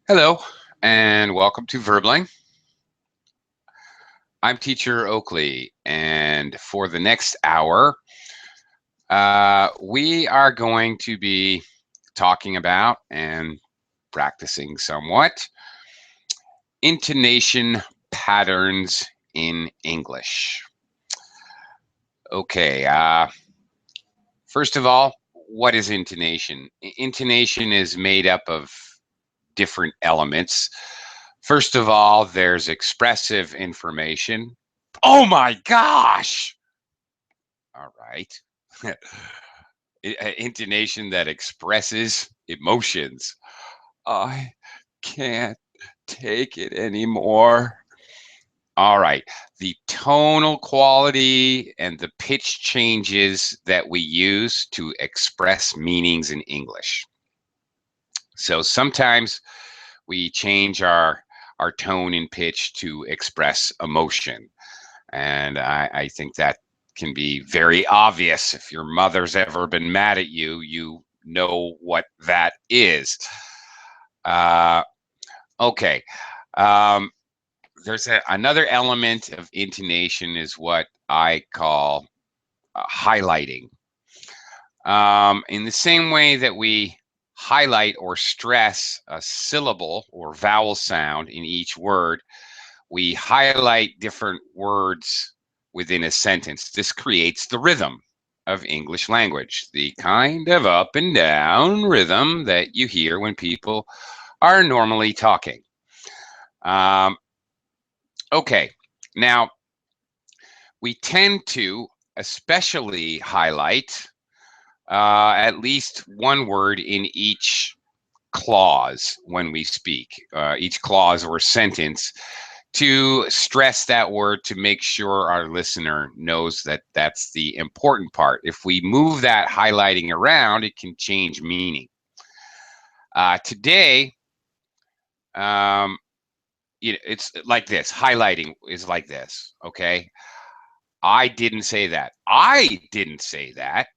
Hello, and welcome to Verbling. I'm teacher Oakley, and for the next hour, we are going to be talking about and practicing somewhat intonation patterns in English. Okay, first of all, what is intonation? Intonation is made up of different elements. First of all, there's expressive information. Oh my gosh! All right. Intonation that expresses emotions. I can't take it anymore. All right. The tonal quality and the pitch changes that we use to express meanings in English. So sometimes we change our tone and pitch to express emotion. And I think that can be very obvious. If your mother's ever been mad at you, you know what that is. Uh, okay. Um, there's another element of intonation is what I call highlighting. In the same way that we highlight or stress a syllable or vowel sound in each word, we highlight different words within a sentence. This creates the rhythm of English language, the kind of up and down rhythm that you hear when people are normally talking. Um, okay, now we tend to especially highlight at least one word in each clause when we speak, each clause or sentence, to stress that word to make sure our listener knows that that's the important part. If we move that highlighting around, it can change meaning. Today, it's like this. Highlighting is like this, okay? I didn't say that. I didn't say that,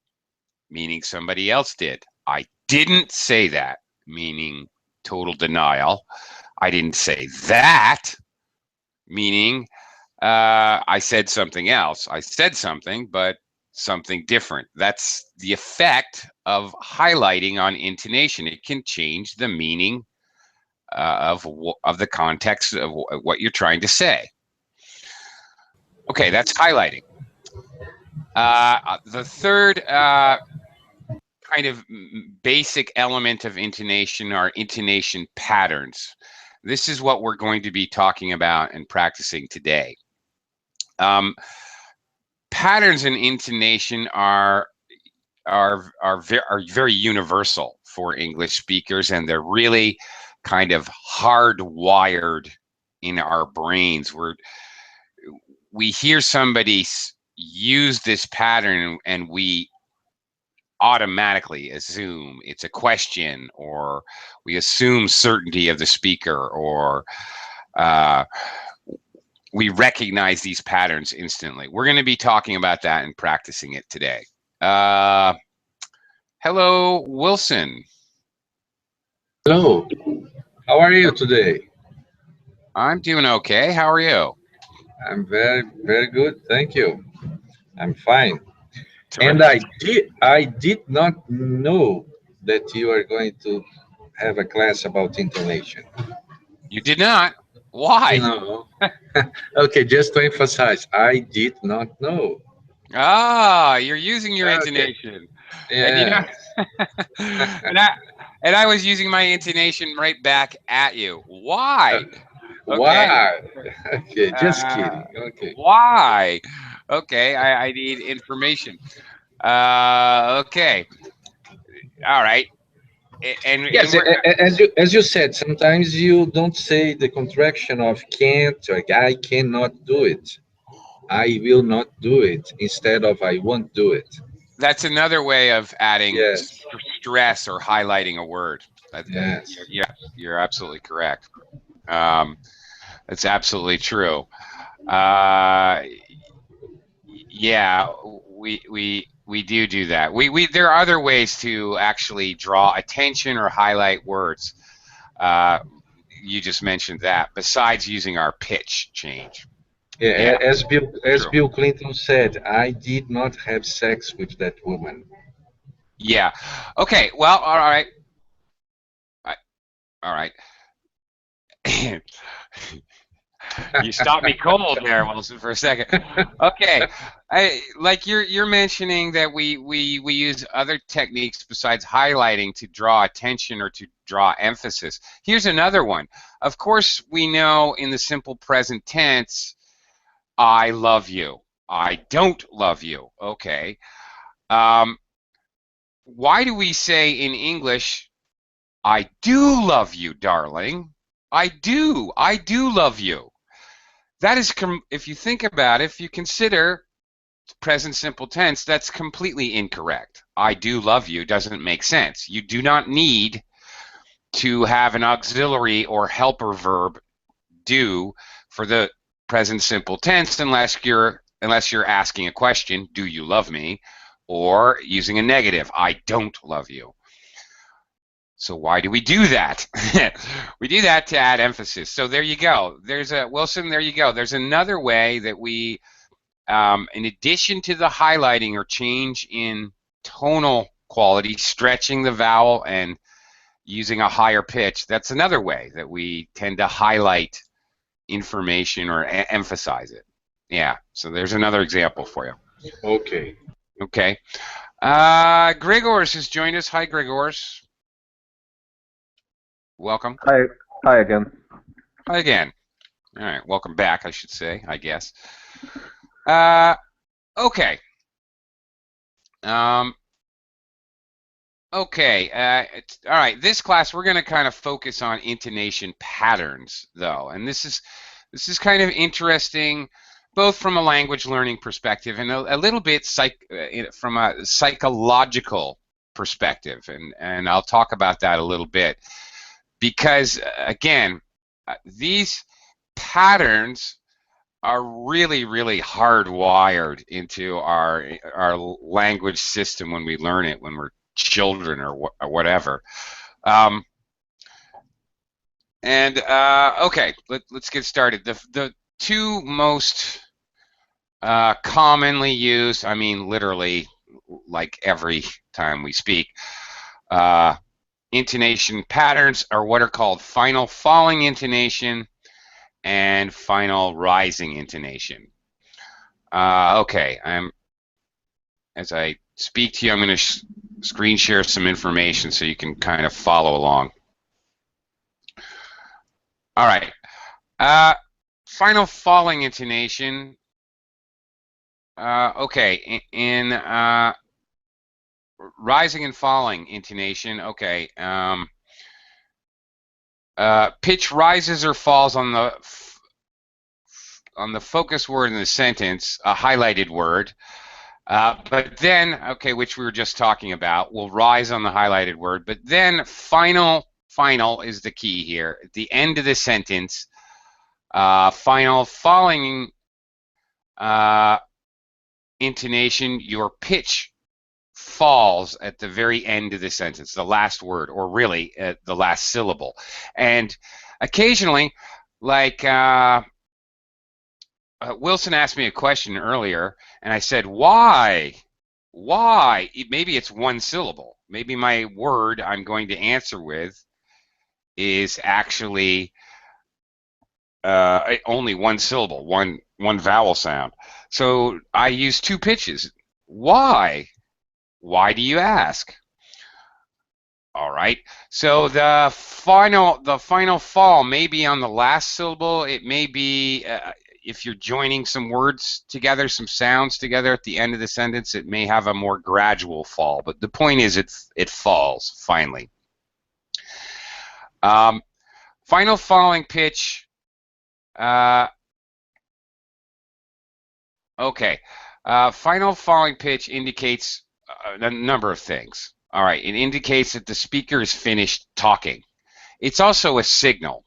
meaning somebody else did. I didn't say that, meaning total denial. I didn't say that, meaning I said something else. I said something, but something different. That's the effect of highlighting on intonation. It can change the meaning of the context of what you're trying to say. Okay, that's highlighting. The third kind of basic element of intonation are intonation patterns. This is what we're going to be talking about and practicing today. Patterns in intonation are very universal for English speakers, and they're really kind of hardwired in our brains. We hear somebody use this pattern, and we automatically assume it's a question, or we assume certainty of the speaker, or we recognize these patterns instantly. We're going to be talking about that and practicing it today. Hello, Wilson. Hello, how are you today? I'm doing okay. How are you? I'm very good, thank you. I'm fine. And Terrific. I did not know that you are going to have a class about intonation. You did not. Why? No. Okay, just to emphasize, I did not know. Ah, you're using your Okay. intonation. And you know, Yes. and I and I was using my intonation right back at you. Why? Okay. Why? Okay, just Uh, kidding. Okay. why? Okay, I need information. Okay. All right. And Yes, we're as you said, sometimes you don't say the contraction of can't, like I cannot do it. I will not do it instead of I won't do it. that's another way of adding Yes, stress or highlighting a word. yes. Yeah, you're absolutely correct. Um, that's absolutely true. Uh, yeah, we do that. We there are other ways to actually draw attention or highlight words. Uh, you just mentioned that, besides using our pitch change. Yeah, Yeah, as true. Bill Clinton said, I did not have sex with that woman. Yeah. Okay. Well, all right. All right. You stopped me cold there, Wilson, for a second. Okay, like you're mentioning that we use other techniques besides highlighting to draw attention or to draw emphasis. Here's another one. Of course, we know in the simple present tense, I love you. I don't love you. Okay. Um, why do we say in English, I do love you, darling? I do. I do love you. That is, if you think about it, if you consider present simple tense, that's completely incorrect. I do love you doesn't make sense. You do not need to have an auxiliary or helper verb do for the present simple tense unless you're asking a question, do you love me? Or using a negative, I don't love you. So why do we do that? We do that to add emphasis. So there you go. There's a Wilson. There you go. There's another way that we, in addition to the highlighting or change in tonal quality, stretching the vowel and using a higher pitch. That's another way that we tend to highlight information or emphasize it. Yeah. So there's another example for you. Okay. Okay. Gregors has joined us. Hi, Gregors. Welcome. Hi, hi again. Hi again. All right, welcome back, I should say, I guess. Okay. Okay. All right. This class, we're going to kind of focus on intonation patterns, though, and this is kind of interesting, both from a language learning perspective and a little bit from a psychological perspective, and I'll talk about that a little bit because, again, these patterns are really, really hardwired into our language system when we learn it when we're children or whatever. Okay, let's get started. The two most commonly used, I mean, literally, like every time we speak, intonation patterns are what are called final falling intonation and final rising intonation. Okay, as I speak to you, I'm going to screen share some information so you can kind of follow along. All right, final falling intonation. Okay, in rising and falling intonation. Okay, pitch rises or falls on the focus word in the sentence, a highlighted word, but then, okay, which we were just talking about, will rise on the highlighted word, but then final is the key here. At the end of the sentence, final falling intonation, your pitch falls at the very end of the sentence, the last word, or really at the last syllable. And occasionally, like Wilson asked me a question earlier, and I said, why? Why? Maybe it's one syllable. Maybe my word I'm going to answer with is actually only one syllable, one vowel sound. So I use two pitches. Why? Why do you ask? All right. So the final fall may be on the last syllable. It may be if you're joining some words together, some sounds together at the end of the sentence, it may have a more gradual fall. But the point is, it falls finally. Final falling pitch. Okay. Final falling pitch indicates a number of things. All right. It indicates that the speaker is finished talking. It's also a signal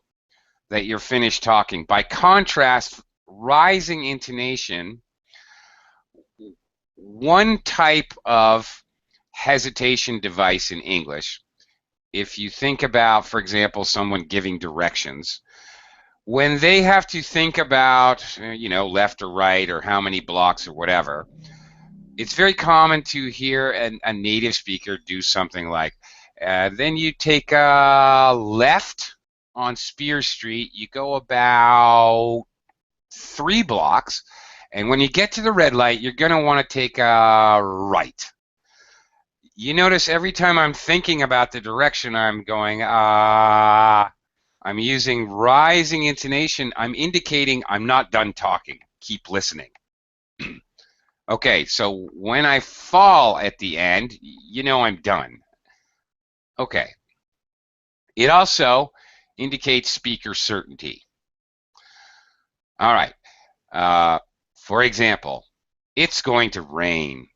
that you're finished talking. By contrast, rising intonation, one type of hesitation device in English if you think about, for example, someone giving directions, when they have to think about, left or right or how many blocks or whatever, it's very common to hear a native speaker do something like, then you take a left on Spear Street, you go about 3 blocks, and when you get to the red light, you're going to want to take a right. You notice every time I'm thinking about the direction I'm going, I'm using rising intonation. I'm indicating I'm not done talking. Keep listening. Okay, so when I fall at the end, I'm done. Okay. It also indicates speaker certainty. All right. For example, it's going to rain.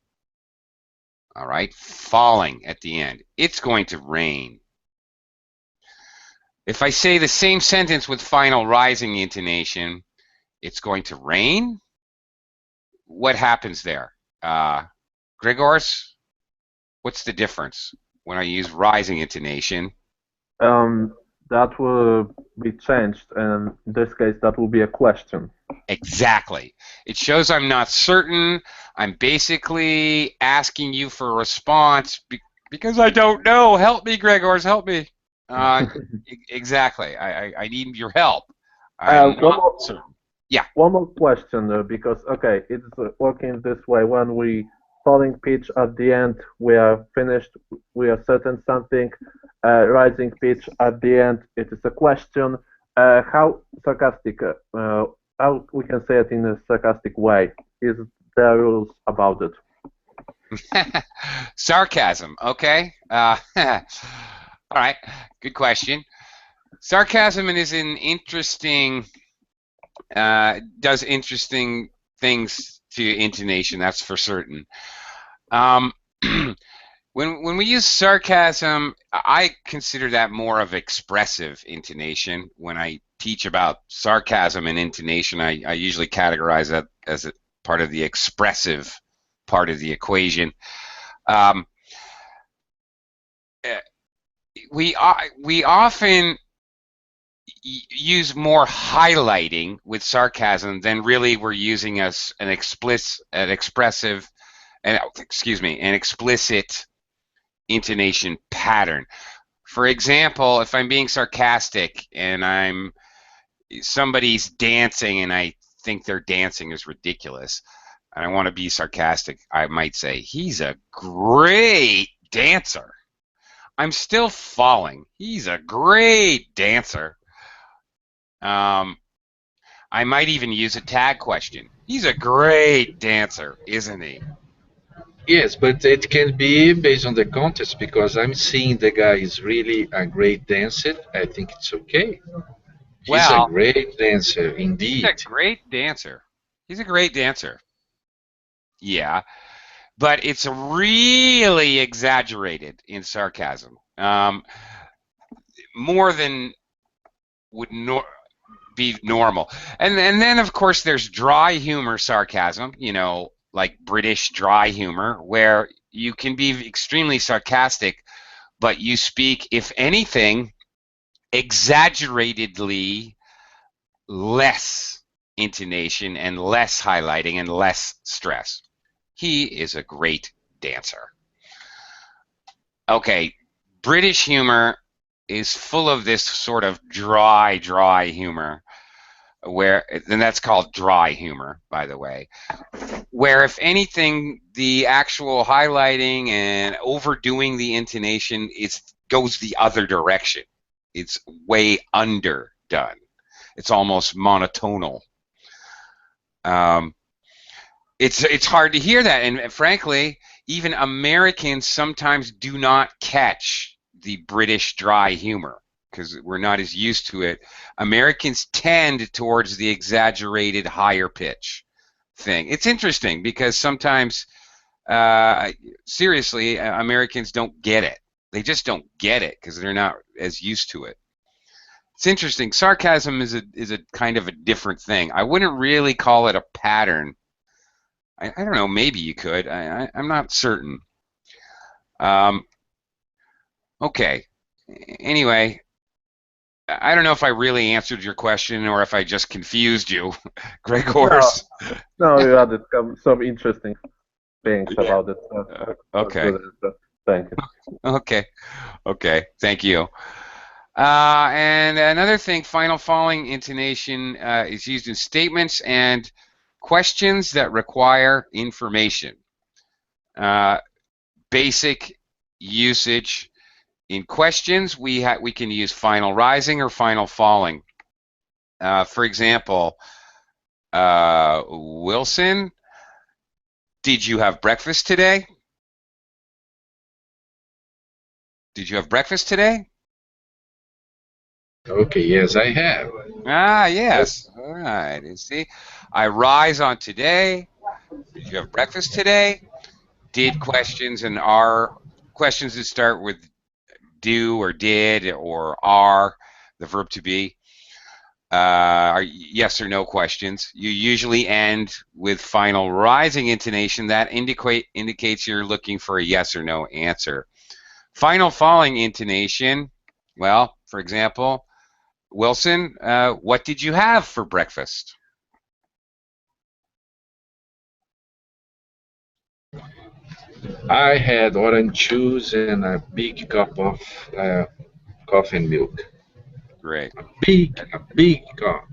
All right. Falling at the end. It's going to rain. If I say the same sentence with final rising intonation, it's going to rain. What happens there? Gregors, what's the difference when I use rising intonation? That will be changed, and in this case, that will be a question. Exactly. It shows I'm not certain. I'm basically asking you for a response because I don't know. Help me, Gregors, help me. Exactly. I need your help. I'm not certain. Yeah. One more question, because okay, it's working this way. When we falling pitch at the end, we are finished. We are certain something. Rising pitch at the end, it is a question. How sarcastic? How we can say it in a sarcastic way? Is there rules about it? Sarcasm. Okay. All right. Good question. Sarcasm is an interesting. Does interesting things to intonation. That's for certain. When we use sarcasm, I consider that more of expressive intonation. When I teach about sarcasm and intonation, I usually categorize that as a part of the expressive part of the equation. We often use more highlighting with sarcasm than really we're using as an expressive, and an explicit intonation pattern. For example, if I'm being sarcastic and somebody's dancing and I think their dancing is ridiculous and I want to be sarcastic, I might say, he's a great dancer. I'm still falling. He's a great dancer. I might even use a tag question. He's a great dancer, isn't he? Yes, but it can be based on the context because I'm seeing the guy is really a great dancer. I think it's okay. He's a Well, great dancer he's a indeed. great dancer. He's a great dancer. Yeah, but it's really exaggerated in sarcasm. More than would be normal. And then, of course, there's dry humor sarcasm, like British dry humor, where you can be extremely sarcastic, but you speak, if anything, exaggeratedly less intonation and less highlighting and less stress. He is a great dancer. Okay, British humor is full of this sort of dry humor, and that's called dry humor, by the way, where if anything, the actual highlighting and overdoing the intonation goes the other direction. It's way underdone. It's almost monotonal. It's hard to hear that, and frankly, even Americans sometimes do not catch the British dry humor because we're not as used to it. Americans tend towards the exaggerated higher pitch thing. It's interesting because sometimes, seriously, Americans don't get it. They just don't get it because they're not as used to it. It's interesting. Sarcasm is a kind of a different thing. I wouldn't really call it a pattern. I don't know. Maybe you could. I'm not certain. Okay. Anyway, I don't know if I really answered your question or if I just confused you, No, Gregors. no, you added some interesting things Yeah. about it. That's Okay. good answer. Thank you. Okay. Okay. Thank you. And another thing, final following intonation is used in statements and questions that require information. Uh, Basic usage in questions, we can use final rising or final falling. For example, Wilson, did you have breakfast today? Did you have breakfast today? Okay, yes, I have. Ah, That, yes. All right. You see, I rise on today. Did you have breakfast today? Did questions and are questions that start with do or did or are, the verb to be, are yes or no questions. You usually end with final rising intonation that indicates you're looking for a yes or no answer. Final falling intonation, well, for example, Wilson, what did you have for breakfast? I had orange juice and a big cup of coffee and milk. Great. A big cup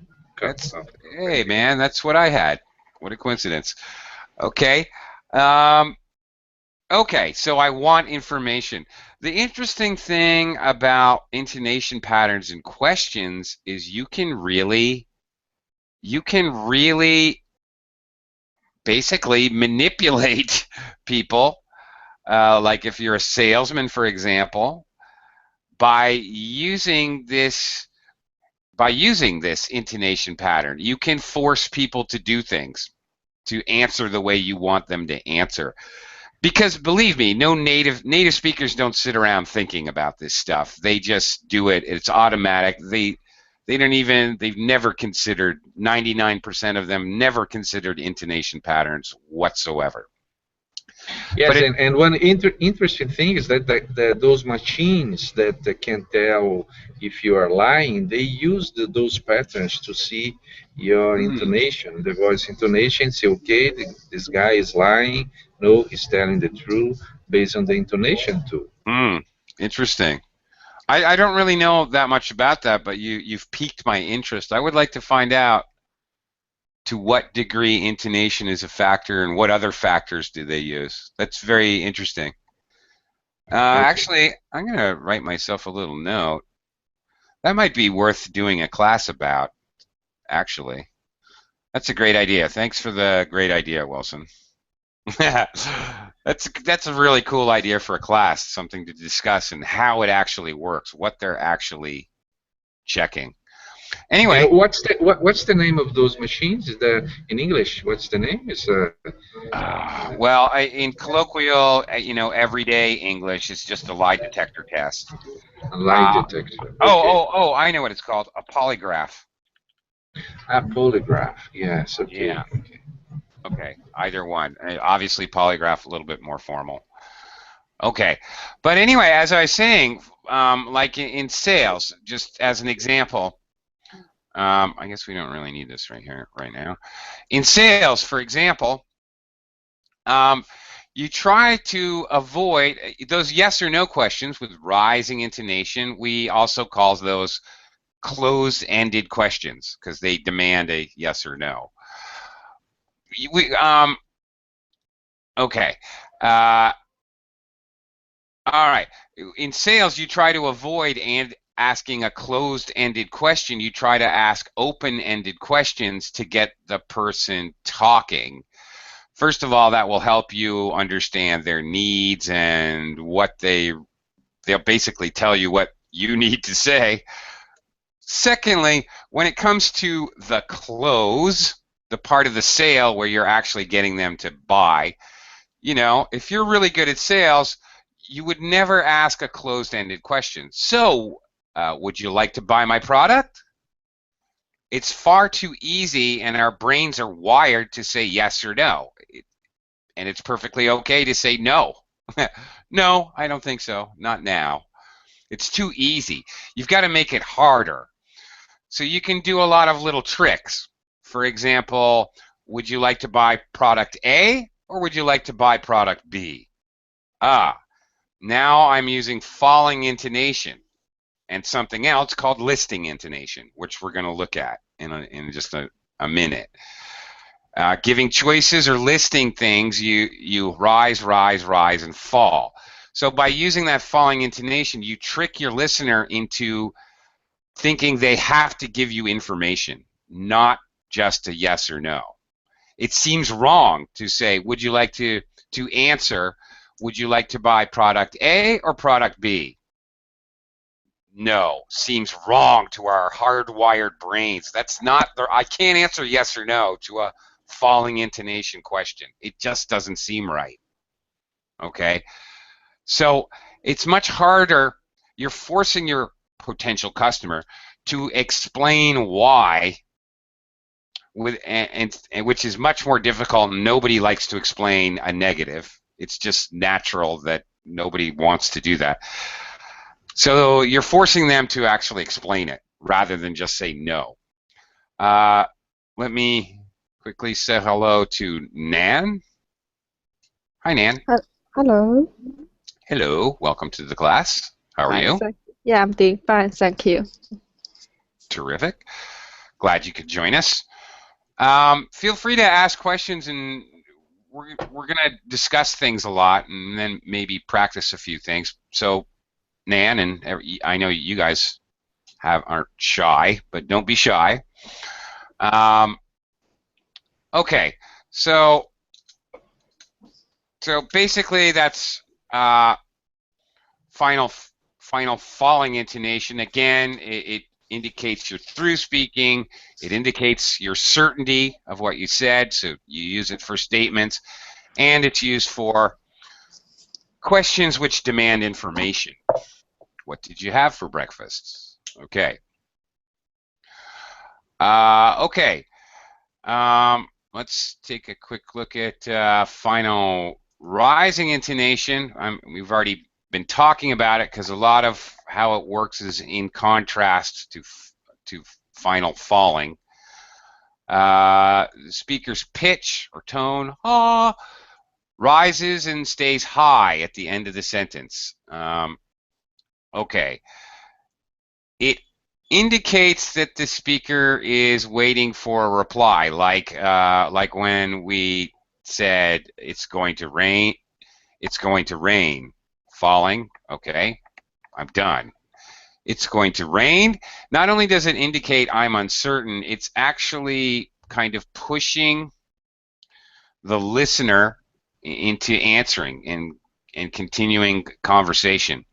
That's, of coffee and hey, milk. man, that's what I had. What a coincidence. Okay. Um, okay, so I want information. The interesting thing about intonation patterns and questions is you can really basically manipulate people. Like if you're a salesman, for example, by using this intonation pattern, you can force people to do things, to answer the way you want them to answer. Because believe me, no native speakers don't sit around thinking about this stuff. They just do it. It's automatic. They've never considered, 99% of them never considered intonation patterns whatsoever. But Yes, it and one interesting thing is that those machines that can tell if you are lying, they use those patterns to see your mm, intonation, the voice intonation, say, okay, this guy is lying, no, he's telling the truth based on the intonation too. mm, interesting. I don't really know that much about that, but you've piqued my interest. I would like to find out to what degree intonation is a factor and what other factors do they use. That's very interesting. Okay. Actually, I'm going to write myself a little note. That might be worth doing a class about, actually. That's a great idea. Thanks for the great idea, Wilson. That's a really cool idea for a class, something to discuss and how it actually works, what they're actually checking. And Anyway, what's the name of those machines? Is the in English? What's the name? Is well, in colloquial, everyday English, it's just a lie detector test. a lie Uh, detector. oh, Okay. oh, oh, I know what it's called, a polygraph. A polygraph. Yes. Okay. Yeah, okay, either one. Obviously, polygraph a little bit more formal. Okay, but anyway, as I was saying, like in sales, just as an example, I guess we don't really need this right here, right now. In sales, for example, um, you try to avoid those yes or no questions with rising intonation. We also call those closed-ended questions because they demand a yes or no. We, okay. Uh, all right. In sales, you try to avoid asking a closed-ended question. You try to ask open-ended questions to get the person talking. First of all, that will help you understand their needs and what they'll basically tell you what you need to say. Secondly, when it comes to the close, the part of the sale where you're actually getting them to buy, if you're really good at sales, you would never ask a closed-ended question. So, would you like to buy my product? It's far too easy, and our brains are wired to say yes or no. And it's perfectly okay to say no. No, I don't think so. Not now. It's too easy. You've got to make it harder. So you can do a lot of little tricks. For example, would you like to buy product A or would you like to buy product B? Now I'm using falling intonation and something else called listing intonation, which we're going to look at in just a minute. Giving choices or listing things, you rise, rise, rise, and fall. So by using that falling intonation, you trick your listener into thinking they have to give you information, not just a yes or no. It seems wrong to say, would you like to answer, would you like to buy product A or product B? No, seems wrong to our hardwired brains. That's not, I can't answer yes or no to a falling intonation question. It just doesn't seem right. Okay? So it's much harder. You're forcing your potential customer to explain why, and which is much more difficult. Nobody likes to explain a negative. It's just natural that nobody wants to do that. So you're forcing them to actually explain it rather than just say no. Let me quickly say hello to Nan. Hi, Nan. Hello. Hello. Welcome to the class. How are you? Yeah, I'm doing fine. Thank you. Terrific. Glad you could join us. Feel free to ask questions, and we're going to discuss things a lot and then maybe practice a few things. So Nan, and I know you guys aren't shy, but don't be shy. Okay, so basically that's final falling intonation. Again, it indicates you're through speaking. It indicates your certainty of what you said, so you use it for statements, and it's used for questions which demand information. What did you have for breakfast? Okay. Okay. Let's take a quick look at final rising intonation. We've already been talking about it because a lot of how it works is in contrast to final falling. The speaker's pitch or tone rises and stays high at the end of the sentence. Okay. It indicates that the speaker is waiting for a reply, like when we said it's going to rain. It's going to rain. Falling. Okay, I'm done. It's going to rain. Not only does it indicate I'm uncertain, it's actually kind of pushing the listener into answering and continuing conversation,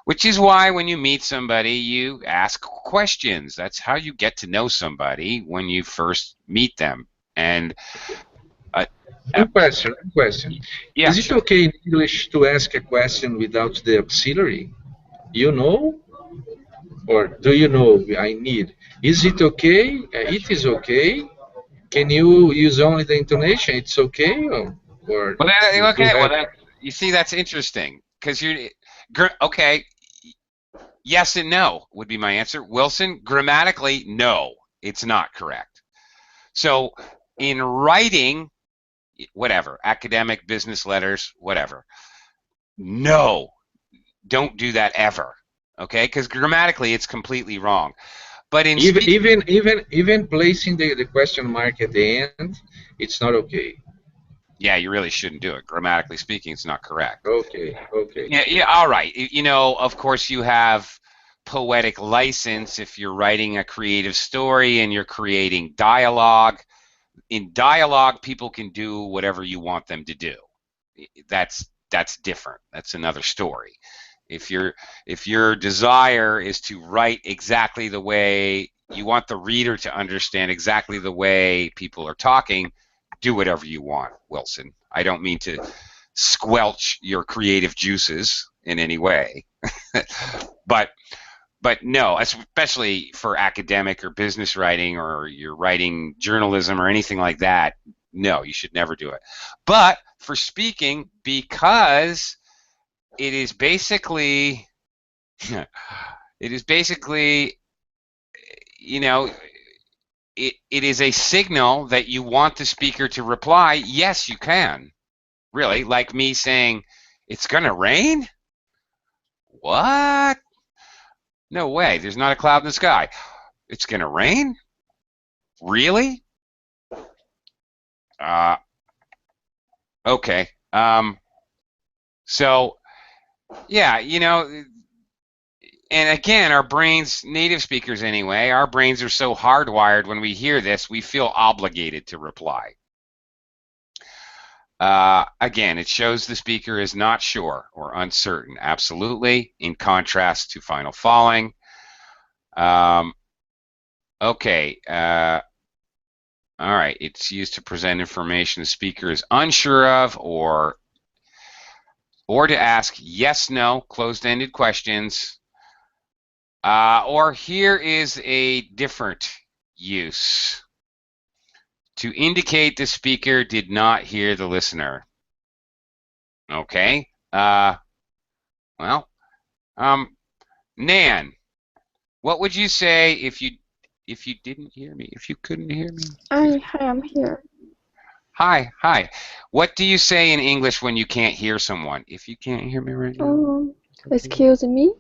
which is why when you meet somebody, you ask questions. That's how you get to know somebody when you first meet them. And one question. Yeah, Is it sure. okay in English to ask a question without the auxiliary? You know? Or do you know I need? Is it okay? It is okay. Can you use only the intonation? It's okay? Or Well, you do have... you see, that's interesting because okay. Yes and no would be my answer. Wilson, grammatically, no, it's not correct. So in writing, whatever, academic, business letters, whatever, no, don't do that ever, okay? Because grammatically, it's completely wrong. But in even placing the question mark at the end, it's not okay. Yeah, you really shouldn't do it. Grammatically speaking, it's not correct. Okay. Yeah, all right. You know, of course, you have poetic license if you're writing a creative story and you're creating dialogue. In dialogue, people can do whatever you want them to do. That's different. That's another story. If your desire is to write exactly the way you want the reader to understand exactly the way people are talking, do whatever you want, Wilson. I don't mean to squelch your creative juices in any way. but no, especially for academic or business writing, or you're writing journalism or anything like that, no, you should never do it. But for speaking, because it is basically It is basically, you know, it is a signal that you want the speaker to reply, yes, you can. Really, like me saying, it's going to rain? What? No way. There's not a cloud in the sky. It's going to rain? Really? Okay. So, yeah, and again, our brains, native speakers anyway, our brains are so hardwired when we hear this, we feel obligated to reply. Again, it shows the speaker is not sure or uncertain. Absolutely, in contrast to final falling. Okay. All right. It's used to present information the speaker is unsure of, or to ask yes, no, closed-ended questions. Or here is a different use. To indicate the speaker did not hear the listener. Okay. Well, Nan, what would you say if you didn't hear me? If you couldn't hear me? Hi, I'm here. Hi. What do you say in English when you can't hear someone? If you can't hear me right now. Excuse me?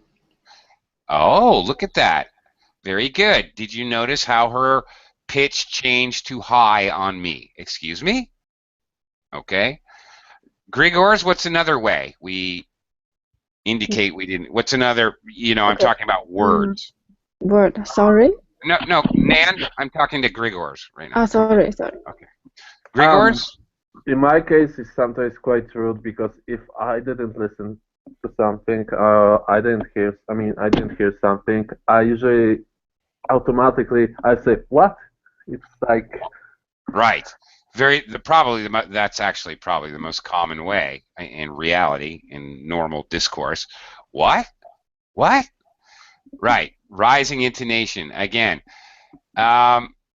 Oh, look at that. Very good. Did you notice how her pitch changed to high on me? Excuse me? Okay. Grigors, what's another way we indicate we didn't? What's another, I'm talking about words. Word, sorry? No, Nan, I'm talking to Grigors right now. Sorry. Okay. Grigors? In my case, it's sometimes quite rude because if I didn't listen to something, I didn't hear something, I usually automatically I say what? It's like Right. That's actually probably the most common way in reality, in normal discourse. What? Right. Rising intonation again.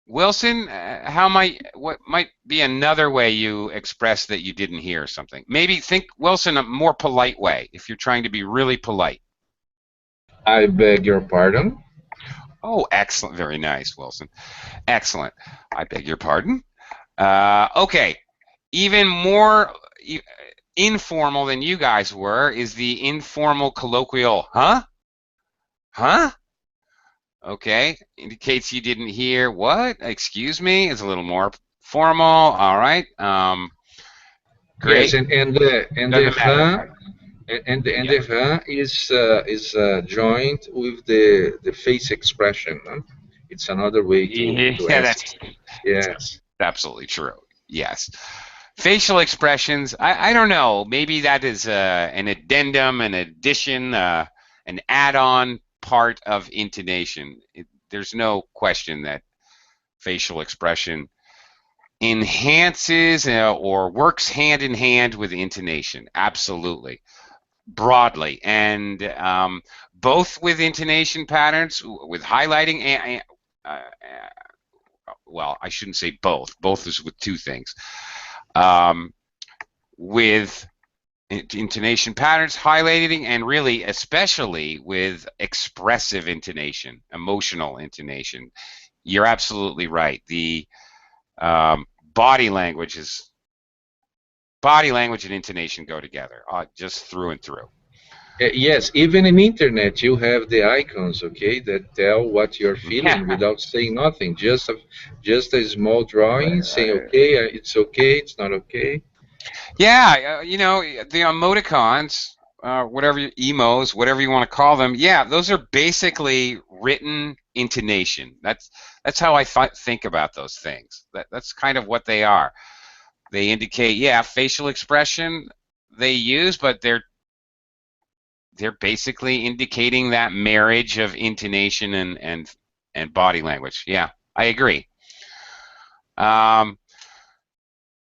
Wilson, what might be another way you express that you didn't hear something? Maybe think, Wilson, a more polite way if you're trying to be really polite. I beg your pardon. Oh, excellent. Very nice, Wilson. Excellent. I beg your pardon. Okay. Even more informal than you guys were is the informal colloquial, huh? Okay, indicates you didn't hear what? Excuse me. It's a little more formal. All right. Great. Yes, and the Doesn't matter. huh and the huh is joined with the face expression. Huh? It's another way to Yeah, ask. Yes. that's absolutely true. Yes. Facial expressions. I don't know. Maybe that is an addendum, an addition, an add-on part of intonation. There's no question that facial expression enhances or works hand in hand with intonation. Absolutely. Broadly. And both with intonation patterns, with highlighting, and well, I shouldn't say both. Both is with two things. With intonation patterns, highlighting, and really especially with expressive intonation, emotional intonation. You're absolutely right. The body language and intonation go together, just through and through. Yes, even in internet you have the icons, okay, that tell what you're feeling without saying nothing. Just a small drawing saying, okay, it's not okay. Yeah, the emoticons, whatever emos, whatever you want to call them. Yeah, those are basically written intonation. That's how I think about those things. That's kind of what they are. They indicate, yeah, facial expression they use, but they're basically indicating that marriage of intonation and body language. Yeah, I agree.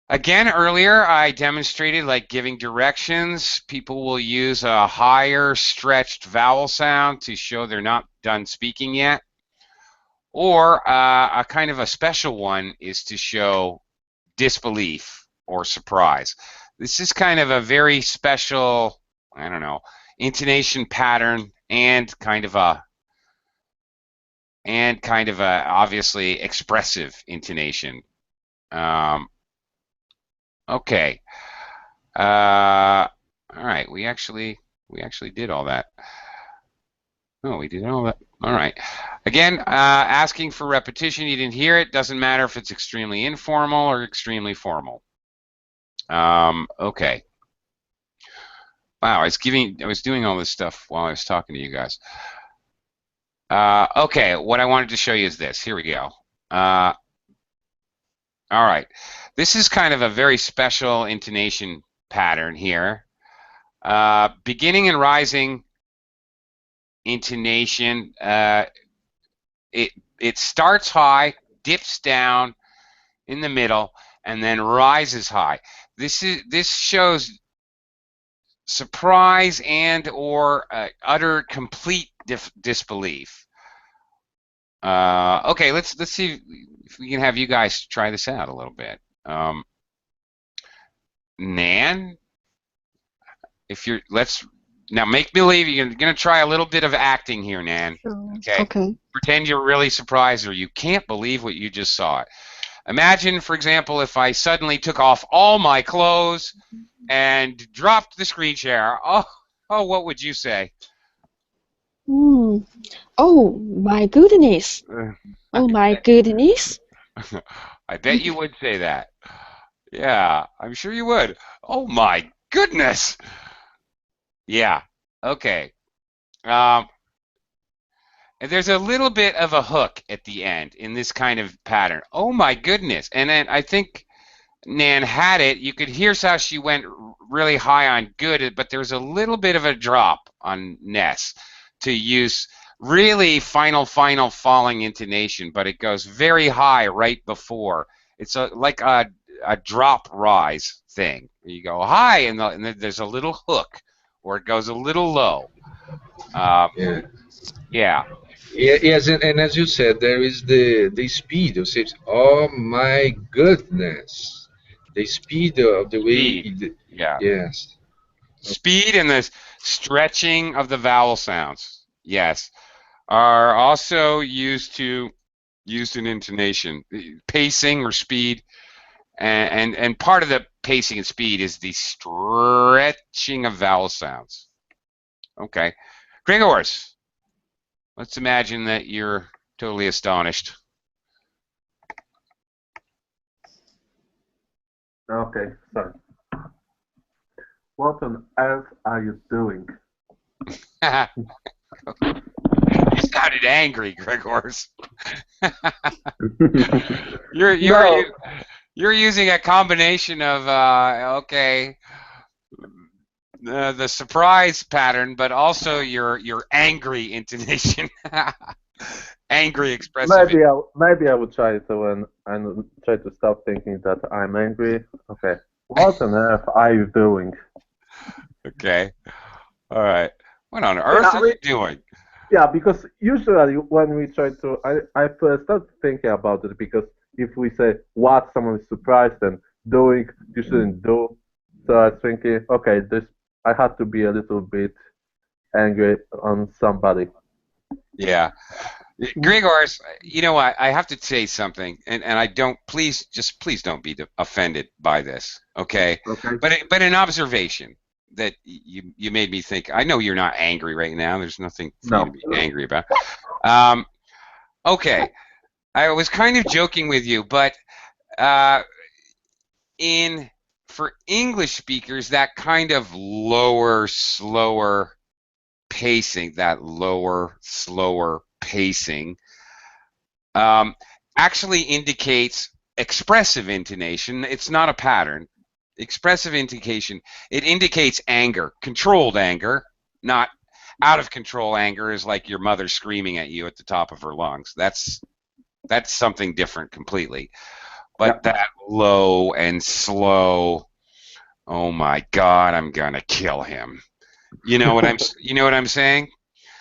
Again, earlier I demonstrated like giving directions. People will use a higher stretched vowel sound to show they're not done speaking yet. Or a kind of a special one is to show disbelief or surprise. This is kind of a very special, I don't know, intonation pattern and kind of a obviously expressive intonation. Okay. All right. We actually did all that. Oh, we did all that. All right. Again, asking for repetition. You didn't hear it. Doesn't matter if it's extremely informal or extremely formal. Okay. Wow, I was doing all this stuff while I was talking to you guys. Okay, what I wanted to show you is this. Here we go. All right. This is kind of a very special intonation pattern here. Beginning and rising intonation. It starts high, dips down in the middle, and then rises high. This shows surprise and or utter complete disbelief. Okay, let's see if we can have you guys try this out a little bit. Nan, let's now make believe you're gonna try a little bit of acting here, Nan. Sure. Okay. Okay. Pretend you're really surprised or you can't believe what you just saw. Imagine, for example, if I suddenly took off all my clothes and dropped the screen share. Oh, what would you say? Hmm. Oh my goodness. Oh my goodness. I bet you would say that. Yeah, I'm sure you would. Oh my goodness. Yeah. Okay. And there's a little bit of a hook at the end in this kind of pattern. Oh my goodness. And then I think Nan had it. You could hear how she went really high on good, but there's a little bit of a drop on Ness to use really final falling intonation, but it goes very high right before. It's like a drop rise thing. You go high and then there's a little hook, or it goes a little low. Yeah. Yeah. Yes, and as you said, there is the speed. You say, "Oh my goodness," the speed of the way. Speed. Yeah. Yes. Speed and the stretching of the vowel sounds, yes, are also used in intonation. Pacing or speed, and part of the pacing and speed is the stretching of vowel sounds. Okay, Gregors, let's imagine that you're totally astonished. Okay, sorry. What on earth are you doing? You sounded angry, Gregors. No. You're using a combination of okay, the surprise pattern, but also your angry intonation, angry expressive. Maybe I would try it and try to stop thinking that I'm angry. Okay. What on earth are you doing? Okay. All right. What on earth are you doing? Yeah, because usually when we try to, I first start thinking about it, because if we say what someone is surprised and doing, you shouldn't do. So I was thinking, okay, I had to be a little bit angry on somebody. Yeah. Gregors, you know what? I have to say something, and I don't, please don't be offended by this, okay? Okay. But an observation that you made me think. I know you're not angry right now. There's nothing for you to be angry about. Okay. I was kind of joking with you, but for English speakers, that kind of lower, slower pacing, actually indicates expressive intonation. It's not a pattern. Expressive indication. It indicates anger, controlled anger, not out of control anger is like your mother screaming at you at the top of her lungs. That's something different completely. But that low and slow, oh my God, I'm gonna kill him. You know what I'm saying?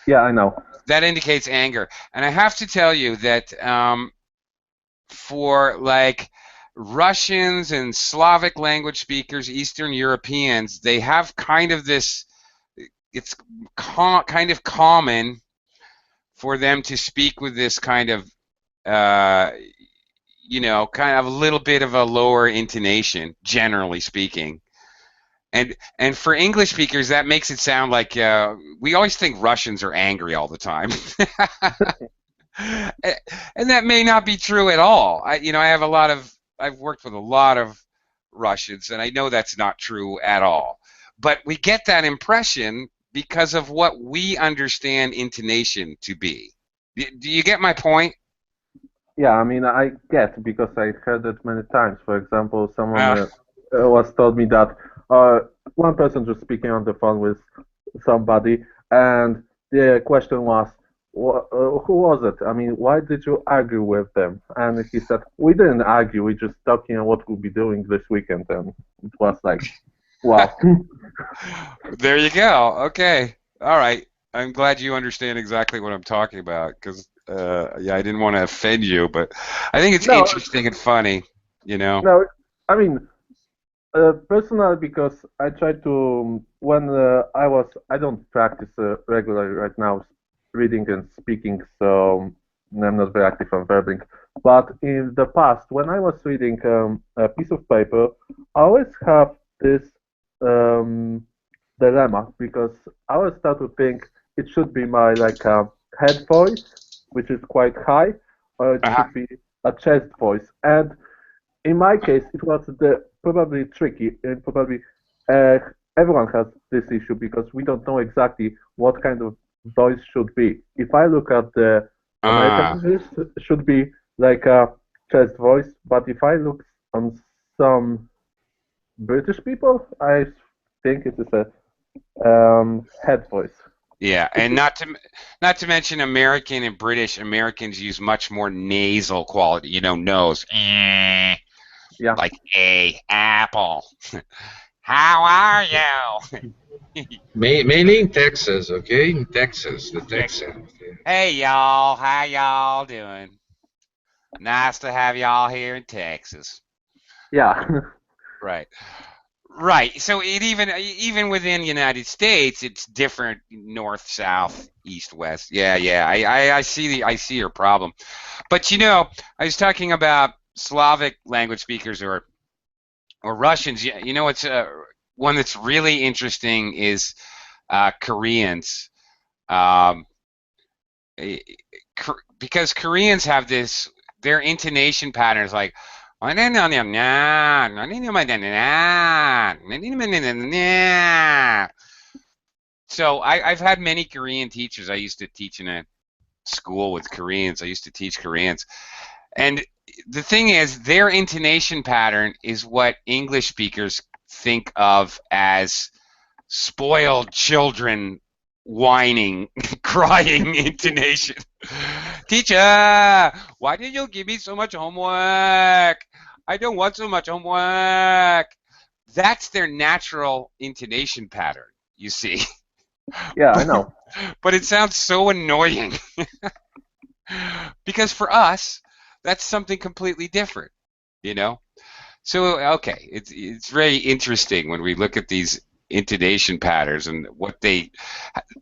Yeah, I know. That indicates anger. And I have to tell you that for like Russians and Slavic language speakers, Eastern Europeans, they have kind of this it's kind of common for them to speak with this kind of kind of a little bit of a lower intonation, generally speaking. And for English speakers, that makes it sound like we always think Russians are angry all the time. And that may not be true at all. I've worked with a lot of Russians, and I know that's not true at all. But we get that impression because of what we understand intonation to be. Do you get my point? Yeah, I mean, I get because I heard it many times. For example, someone Uh, was told me that one person just speaking on the phone with somebody, and the question was, who was it? I mean, why did you argue with them? And he said, we didn't argue. We just talking on what we'll be doing this weekend. And it was like, wow. There you go. Okay. All right. I'm glad you understand exactly what I'm talking about because, I didn't want to offend you, but I think it's No, interesting and funny, you know. no, I mean, personally, because I try to when I don't practice regularly right now, reading and speaking, so I'm not very active on verbing. But in the past, when I was reading a piece of paper, I always have this um, dilemma because I always start to think it should be my like head voice, which is quite high, or it Uh-huh. should be a chest voice, and in my case, it was probably tricky, and probably uh, everyone has this issue because we don't know exactly what kind of voice should be. If I look at the American Uh, English, should be like a chest voice, but if I look on some British people, I think it is a head voice. yeah, and not to mention American and British Americans use much more nasal quality, nose. Yeah, Like a apple. How are you? Mainly in Texas, okay? In Texas, the Yeah. Texan. Hey y'all, how y'all doing? Nice to have y'all here in Texas. yeah, Right. Right. So it even within the United States, it's different north, south, east, west. Yeah, yeah. I see your problem. But I was talking about Slavic language speakers or Russians. It's one that's really interesting is Koreans. Um, because Koreans have their intonation patterns like so I've had many Korean teachers. I used to teach in a school with Koreans. I used to teach Koreans. And the thing is, their intonation pattern is what English speakers think of as spoiled children whining, crying intonation. Teacher, why did you give me so much homework? I don't want so much homework. That's their natural intonation pattern, you see. yeah. I know. But it sounds so annoying because for us, that's something completely different, you know? So, okay, it's very interesting when we look at these intonation patterns and what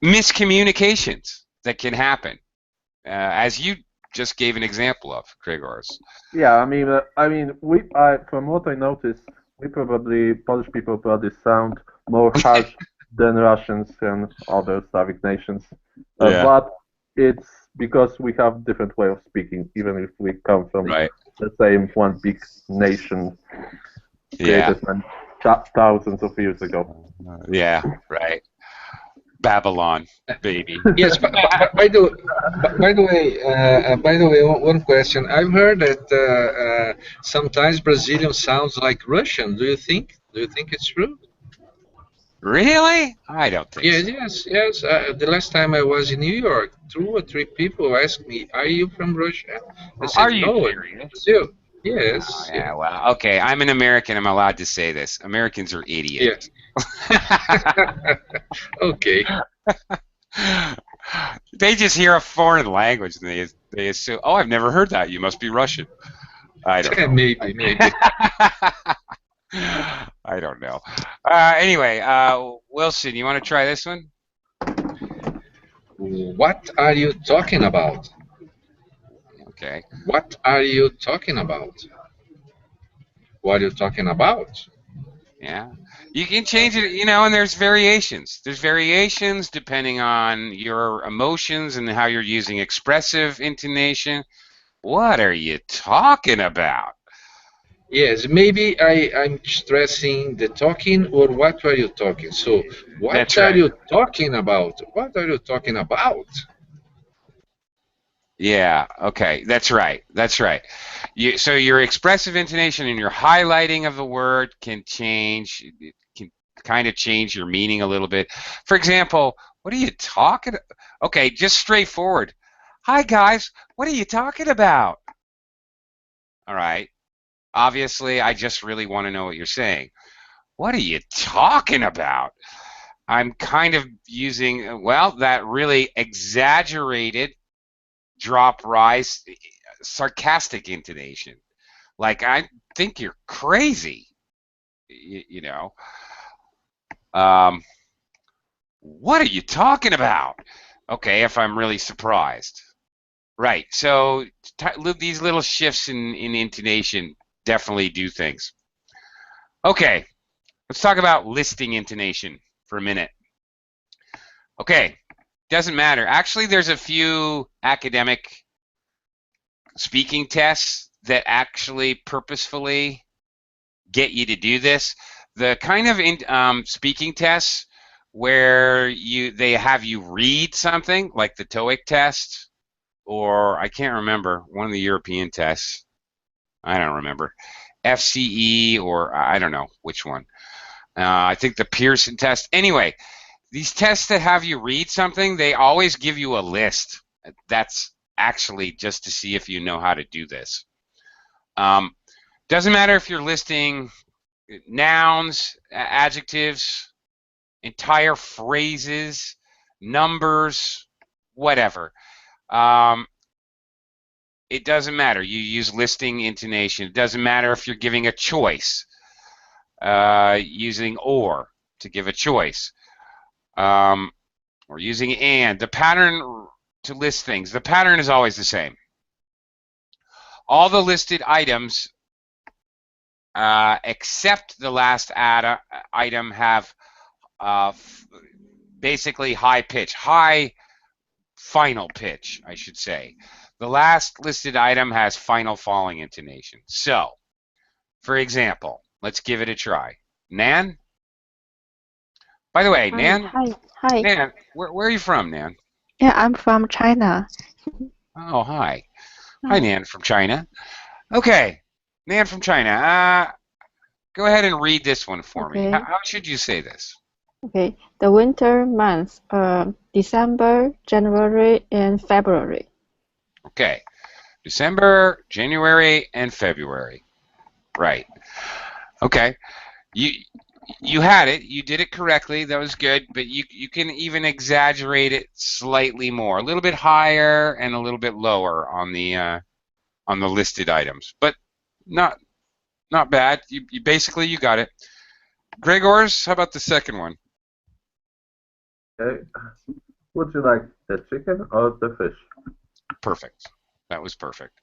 miscommunications that can happen, as you just gave an example of, Gregors. Yeah, I mean, from what I noticed, we probably Polish people probably sound more harsh than Russians and other Slavic nations, Yeah, but it's because we have different way of speaking, even if we come from right. the same one big nation Yeah, created thousands of years ago. yeah, right. Babylon, baby. Yes, but by the way, one question. I've heard that sometimes Brazilian sounds like Russian. Do you think? Do you think it's true? Really? I don't think Yes, so. yes, yes. The last time I was in New York, two or three people asked me, "Are you from Russia?" I said, Are you "No, I'm from serious? Brazil." Oh, Yes, yeah, yes, well, okay. I'm an American. I'm allowed to say this. Americans are yeah. idiots. Okay, They just hear a foreign language and they assume, oh, I've never heard that. You must be Russian. I don't know. maybe, maybe. I don't know. Anyway, Wilson, you want to try this one? What are you talking about? Okay. What are you talking about? What are you talking about? Yeah. You can change it, you know, and there's variations. There's variations depending on your emotions and how you're using expressive intonation. What are you talking about? Yes, maybe I'm stressing the talking or what are you talking? So, what That's are right. you talking about? What are you talking about? Yeah, okay. That's right. That's right. So your expressive intonation and your highlighting of the word can change. It can kind of change your meaning a little bit. For example, what are you talking? Okay, just straightforward. Hi guys, what are you talking about? All right. Obviously, I just really want to know what you're saying. What are you talking about? I'm kind of using, well, that really exaggerated drop rise sarcastic intonation. Like, I think you're crazy, you know. Um, what are you talking about? Okay, if I'm really surprised. Right. So these little shifts in intonation definitely do things. Okay, let's talk about listing intonation for a minute. Okay, doesn't matter. Actually, there's a few academic speaking tests that actually purposefully get you to do this. The kind of speaking tests where they have you read something, like the TOEIC test, or I can't remember, one of the European tests. I don't remember. FCE, or I don't know which one. I think the Pearson test. Anyway, these tests that have you read something, they always give you a list. That's actually just to see if you know how to do this. Doesn't matter if you're listing nouns, adjectives, entire phrases, numbers, whatever. It doesn't matter. You use listing intonation. It doesn't matter if you're giving a choice, using or to give a choice, or using and. The pattern to list things, the pattern is always the same. All the listed items, except the last item, have basically high pitch, high final pitch, I should say. The last listed item has final falling intonation. So, for example, let's give it a try. Nan? By the way, Hi, Nan, hi, hi. Nan, where are you from, Nan? Yeah, I'm from China. Oh, hi. Hi, Hi. Nan from China. Okay, Nan from China. Go ahead and read this one for me. Okay, How should you say this? okay. The winter months, December, January, and February. Okay, December, January, and February. Right. Okay. You had it. You did it correctly. That was good. But you can even exaggerate it slightly more, a little bit higher and a little bit lower on the listed items. But not bad. You basically you got it. Gregors, how about the second one? Okay. Would you like the chicken or the fish? Perfect. That was perfect.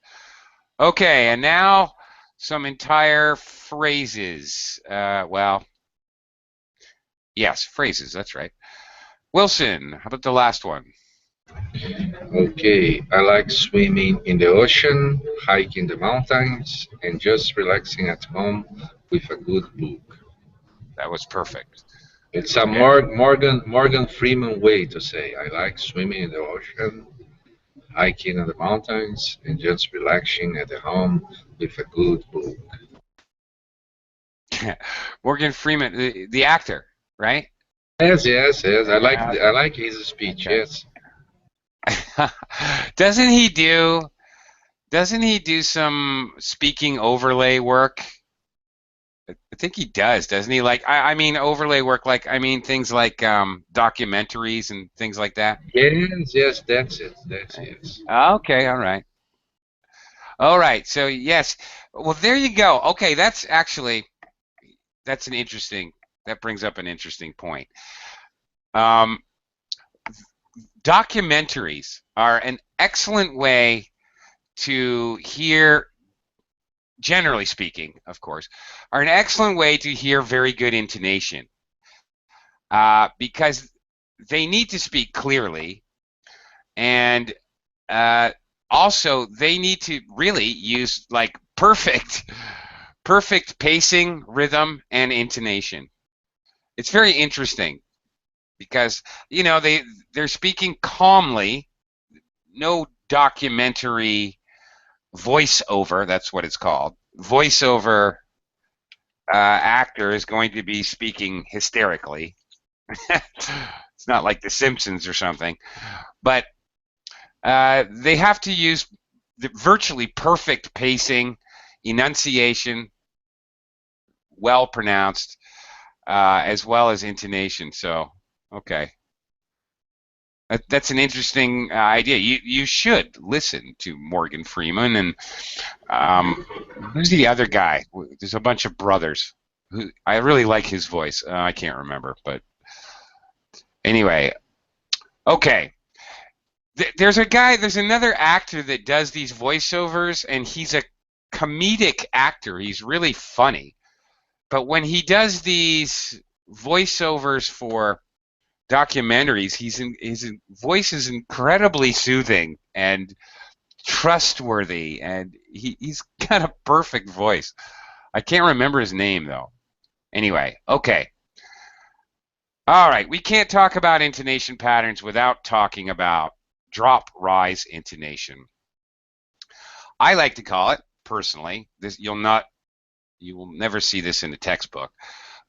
Okay, and now some entire phrases. Well, yes, phrases. That's right. Wilson, how about the last one? Okay, I like swimming in the ocean, hiking the mountains, and just relaxing at home with a good book. That was perfect. It's a Okay. Morgan Freeman way to say I like swimming in the ocean, hiking in the mountains, and just relaxing at home with a good book. Morgan Freeman, the actor, right? Yes, yes, yes. Yeah. I like his speech. Okay. Yes. Doesn't he do some speaking overlay work? I think he does, doesn't he? Like I mean overlay work, like I mean things like documentaries and things like that. Yes, yes. That's it. That's yes. Okay, all right. All right. So yes. Well, there you go. Okay, that's an interesting, that brings up an interesting point. Um, documentaries are an excellent way to hear, generally speaking, of course, are an excellent way to hear very good intonation, because they need to speak clearly, and also they need to really use like perfect pacing, rhythm, and intonation. It's very interesting because they're speaking calmly, no documentary voiceover, that's what it's called. Voiceover actor is going to be speaking hysterically. It's not like The Simpsons or something, but they have to use the virtually perfect pacing, enunciation, well pronounced, as well as intonation. So, okay. That's an interesting idea. You should listen to Morgan Freeman, and who's the other guy? There's a bunch of brothers. I really like his voice. I can't remember, but anyway, okay. There's another actor that does these voiceovers, and he's a comedic actor. He's really funny, but when he does these voiceovers for documentaries, his voice is incredibly soothing and trustworthy, and he's got a perfect voice. I can't remember his name though. Anyway, okay. All right, we can't talk about intonation patterns without talking about drop rise intonation. I like to call it, personally, you will never see this in a textbook,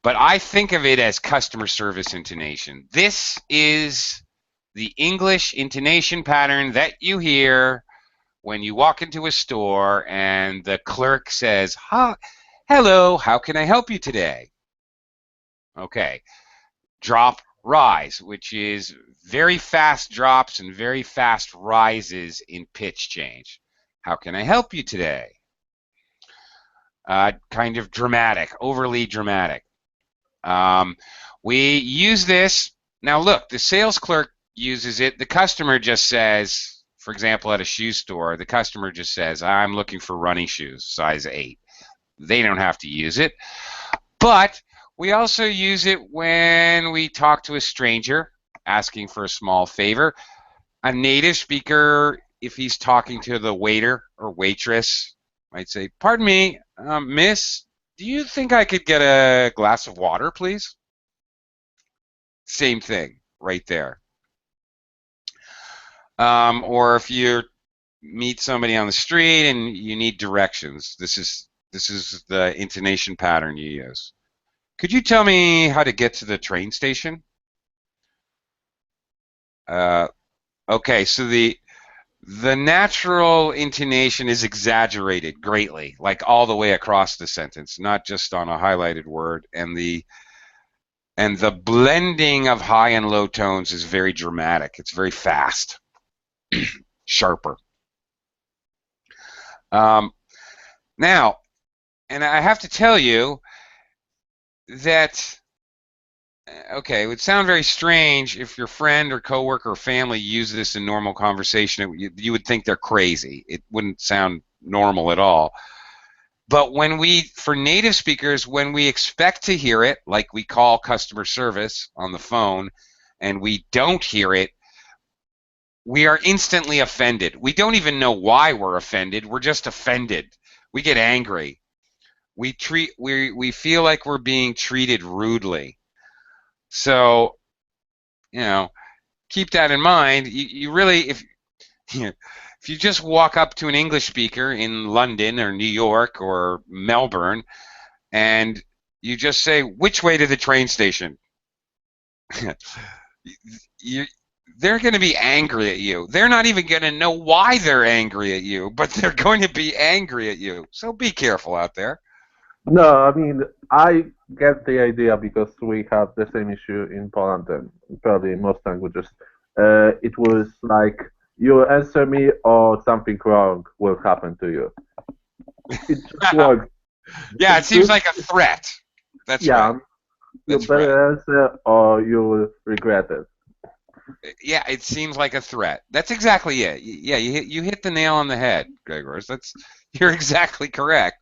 but I think of it as customer service intonation. This is the English intonation pattern that you hear when you walk into a store and the clerk says, hello, how can I help you today? Okay, drop rise, which is very fast drops and very fast rises in pitch change. How can I help you today? Kind of dramatic, overly dramatic. We use this. Now look, the sales clerk uses it. The customer just says, for example, at a shoe store, the customer just says, I'm looking for running shoes, size 8. They don't have to use it. But we also use it when we talk to a stranger asking for a small favor. A native speaker, if he's talking to the waiter or waitress, might say, pardon me, miss, do you think I could get a glass of water, please? Same thing right there. Or if you meet somebody on the street and you need directions, this is the intonation pattern you use. Could you tell me how to get to the train station? Okay, so the natural intonation is exaggerated greatly, like all the way across the sentence, not just on a highlighted word, and the blending of high and low tones is very dramatic. It's very fast, sharper. Now, and I have to tell you that, okay, it would sound very strange if your friend or coworker or family used this in normal conversation. You would think they're crazy. It wouldn't sound normal at all. But for native speakers, when we expect to hear it, like we call customer service on the phone, and we don't hear it, we are instantly offended. We don't even know why we're offended. We're just offended. We get angry. We feel like we're being treated rudely. So, keep that in mind. You really, if you just walk up to an English speaker in London or New York or Melbourne and you just say, which way to the train station? They're going to be angry at you. They're not even going to know why they're angry at you, but they're going to be angry at you. So be careful out there. No, I mean, I get the idea because we have the same issue in Poland and probably in most languages. It was like, you answer me or something wrong will happen to you. It just works. Yeah, it seems like a threat. That's right. You better answer or you will regret it. Yeah, it seems like a threat. That's exactly it. Yeah, you hit the nail on the head, Gregors. You're exactly correct.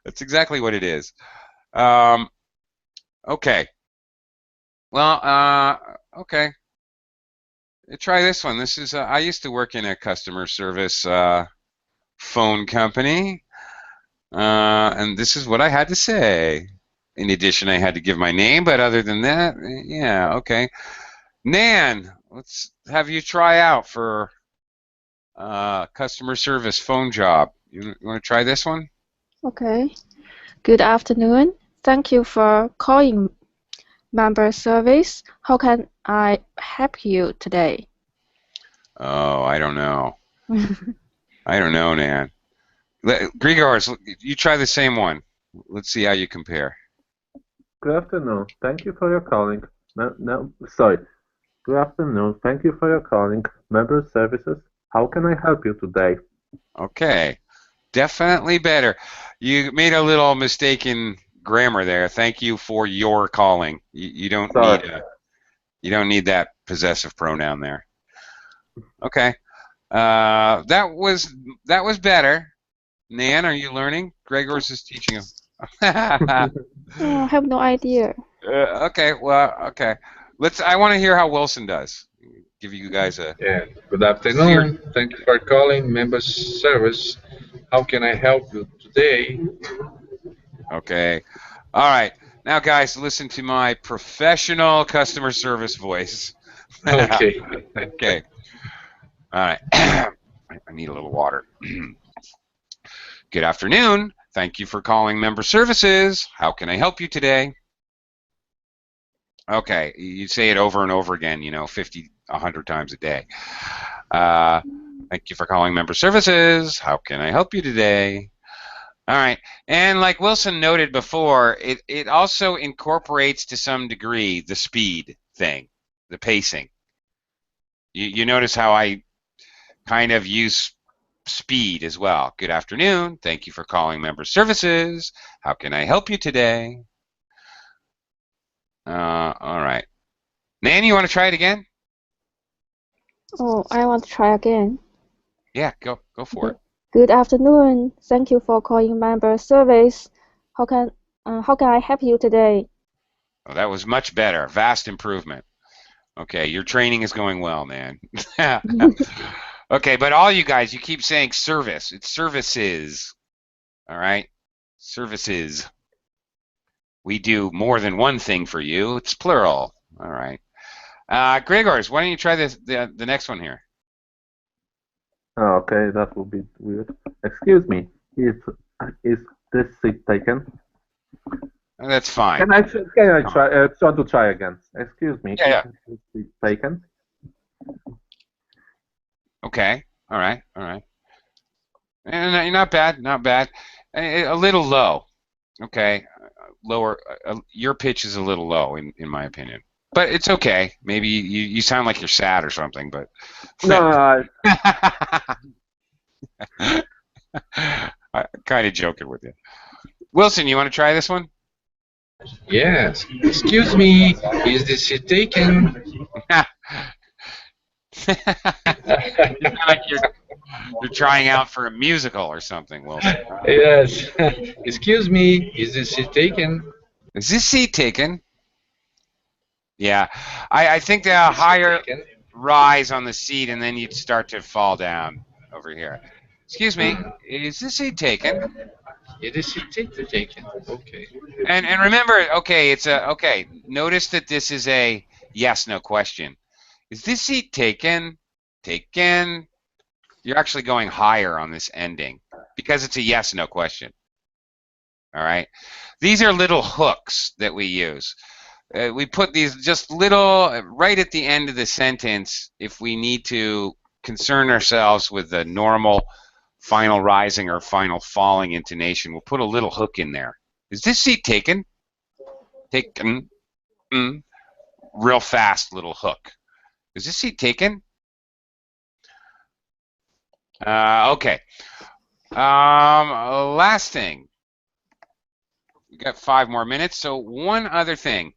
That's exactly what it is. Okay. Well, okay. Try this one. This is I used to work in a customer service phone company, and this is what I had to say. In addition, I had to give my name, but other than that, yeah, okay. Nan, let's have you try out for customer service phone job. You want to try this one? Okay. Good afternoon. Thank you for calling member service. How can I help you today? Oh, I don't know. I don't know, Nan. Grigors, you try the same one. Let's see how you compare. Good afternoon. Thank you for your calling. No, sorry. Good afternoon. Thank you for your calling. Member services. How can I help you today? Okay, definitely better. You made a little mistake in grammar there. Thank you for your calling. You don't Sorry. need you don't need that possessive pronoun there. Okay. That was better. Nan, are you learning? Gregors is teaching him. Oh, I have no idea. Okay, well, okay. I want to hear how Wilson does. Give you guys a Yeah. Good see afternoon. Thank you for calling member service. How can I help you today? Okay. All right. Now, guys, listen to my professional customer service voice. Okay. Okay. All right. I need a little water. Good afternoon. Thank you for calling member services. How can I help you today? Okay. You say it over and over again, 50, 100 times a day. Thank you for calling member services. How can I help you today? All right. And like Wilson noted before, it also incorporates to some degree the speed thing, the pacing. You notice how I kind of use speed as well. Good afternoon. Thank you for calling member services. How can I help you today? All right. Nan, you want to try it again? Oh, I want to try again. Yeah, go for it. Good afternoon. Thank you for calling member service. How can I help you today? Oh, that was much better. Vast improvement. Okay, your training is going well, man. Okay, but all you guys, you keep saying service. It's services. All right? Services. We do more than one thing for you. It's plural. All right. Gregors, why don't you try the next one here? Oh, okay, that will be weird. Excuse me. Is this seat taken? That's fine. Can I try? Want to try again? Excuse me. Yeah. Is this seat taken? Okay. All right. Not bad. Not bad. A little low. Okay. Lower. Your pitch is a little low, in my opinion. But it's okay. Maybe you sound like you're sad or something. But No, I'm kind of joking with you. Wilson, you want to try this one? Yes. Excuse me. Is this seat taken? You sound like you're trying out for a musical or something, Wilson. Yes. Excuse me. Is this seat taken? Is this seat taken? Yeah, I think the Is this seat higher taken? rise on the seat, and then you'd start to fall down over here. Excuse me, Mm. is this seat taken? Is this seat taken? Okay. And remember, okay, it's a okay. Notice that this is a yes/no question. Is this seat taken? Taken. You're actually going higher on this ending because it's a yes/no question. All right. These are little hooks that we use. We put these just little right at the end of the sentence if we need to concern ourselves with the normal final rising or final falling intonation. We'll put a little hook in there. Is this seat taken? Taken. Real fast little hook. Is this seat taken? Okay. Last thing. We got 5 more minutes. So one other thing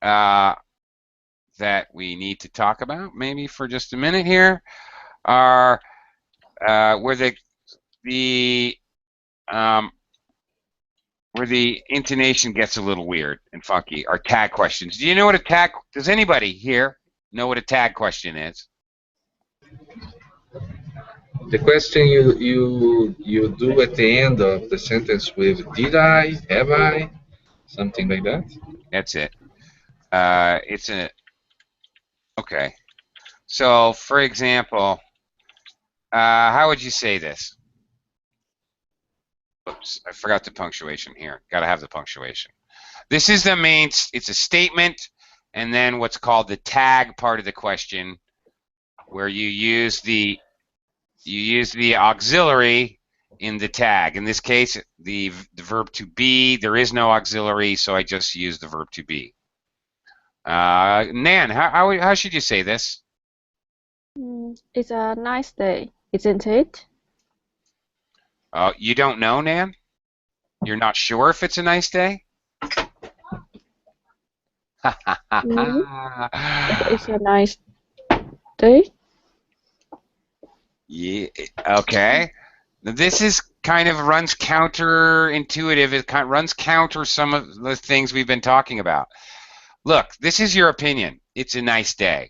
that that we need to talk about, maybe for just a minute here, are where the intonation gets a little weird and funky, are tag questions. Do you know what a tag? Does anybody here know what a tag question is? The question you do at the end of the sentence with "Did I? Have I?" Something like that. That's it. It's a okay. So, for example, how would you say this? Oops, I forgot the punctuation here. Got to have the punctuation. This is the main. It's a statement, and then what's called the tag part of the question, where you use the auxiliary in the tag. In this case, the verb to be. There is no auxiliary, so I just use the verb to be. Nan, how should you say this? It's a nice day, isn't it? You don't know, Nan? You're not sure if it's a nice day? It's a nice day. Yeah, okay. This is kind of runs counterintuitive. It runs counter some of the things we've been talking about. Look, this is your opinion. It's a nice day.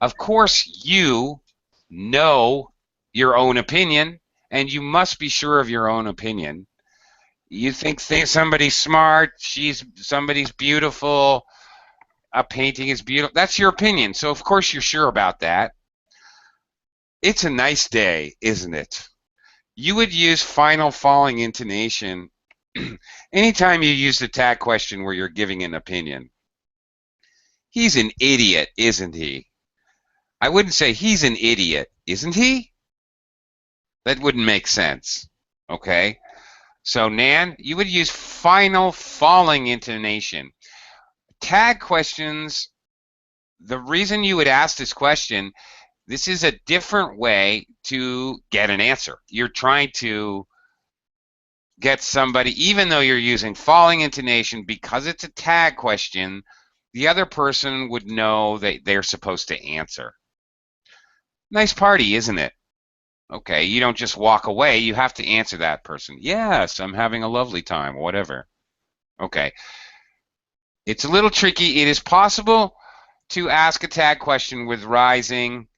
Of course, you know your own opinion, and you must be sure of your own opinion. You think somebody's smart, somebody's beautiful, a painting is beautiful. That's your opinion, so of course you're sure about that. It's a nice day, isn't it? You would use final falling intonation anytime you use the tag question where you're giving an opinion. He's an idiot, isn't he? I wouldn't say he's an idiot, isn't he? That wouldn't make sense, okay? So, Nan, you would use final falling intonation. Tag questions, the reason you would ask this question, this is a different way to get an answer. You're trying to get somebody, even though you're using falling intonation, because it's a tag question, the other person would know that they're supposed to answer. Nice party, isn't it? Okay, you don't just walk away. You have to answer that person. Yes, I'm having a lovely time, whatever. Okay. It's a little tricky. It is possible to ask a tag question with rising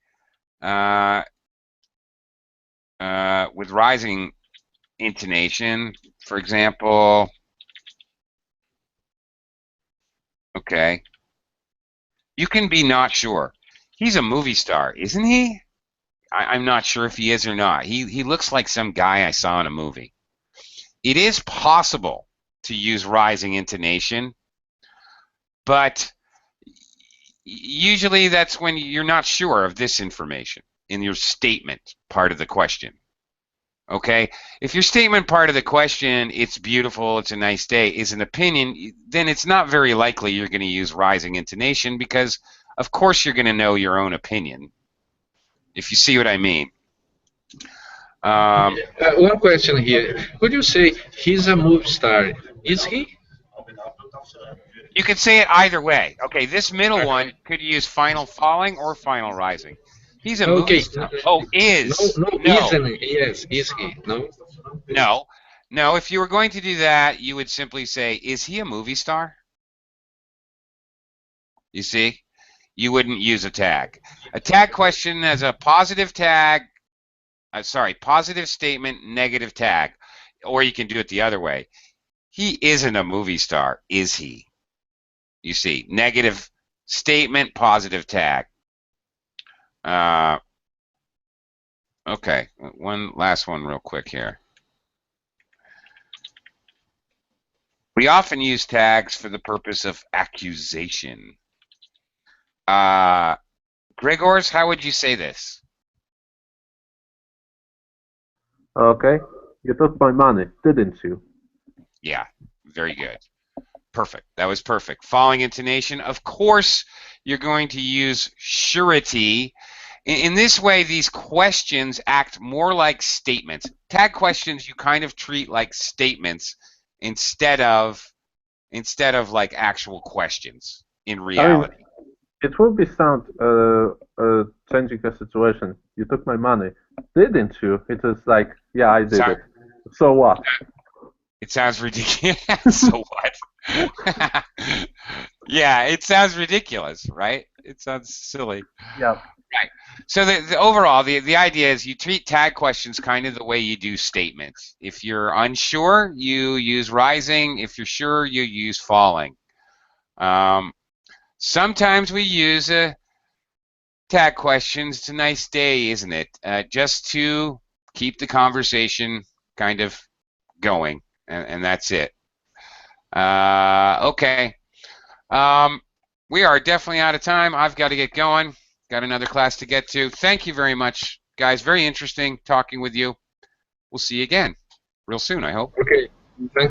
intonation. For example, okay, you can be not sure. He's a movie star, isn't he? I'm not sure if he is or not. He looks like some guy I saw in a movie. It is possible to use rising intonation, but usually that's when you're not sure of this information in your statement part of the question. Okay? If your statement part of the question, it's beautiful, it's a nice day, is an opinion, then it's not very likely you're going to use rising intonation because, of course, you're going to know your own opinion, if you see what I mean. One question here. Could you say he's a movie star? Is he? You could say it either way. Okay, this middle one could use final falling or final rising. He's a movie star. Oh, is. No, isn't. Yes, is he? No. No, if you were going to do that, you would simply say, is he a movie star? You see? You wouldn't use a tag. A tag question has a positive tag, positive statement, negative tag. Or you can do it the other way. He isn't a movie star, is he? You see, negative statement, positive tag. Okay, one last one real quick here. We often use tags for the purpose of accusation. Gregors, how would you say this? Okay, you took my money, didn't you? Yeah, very good. Perfect. That was perfect. Falling intonation. Of course, you're going to use surety. In this way, these questions act more like statements. Tag questions you kind of treat like statements instead of like actual questions in reality. it would be sound changing the situation. You took my money, didn't you? It is like, yeah, I did it. So what? It sounds ridiculous. So what? Yeah, it sounds ridiculous, right? It sounds silly. Yeah. Right. So the overall, the idea is you treat tag questions kind of the way you do statements. If you're unsure, you use rising. If you're sure, you use falling. Sometimes we use tag questions. It's a nice day, isn't it? Just to keep the conversation kind of going, and that's it. Okay. We are definitely out of time. I've got to get going. Got another class to get to. Thank you very much, guys. Very interesting talking with you. We'll see you again real soon, I hope. Okay. Thank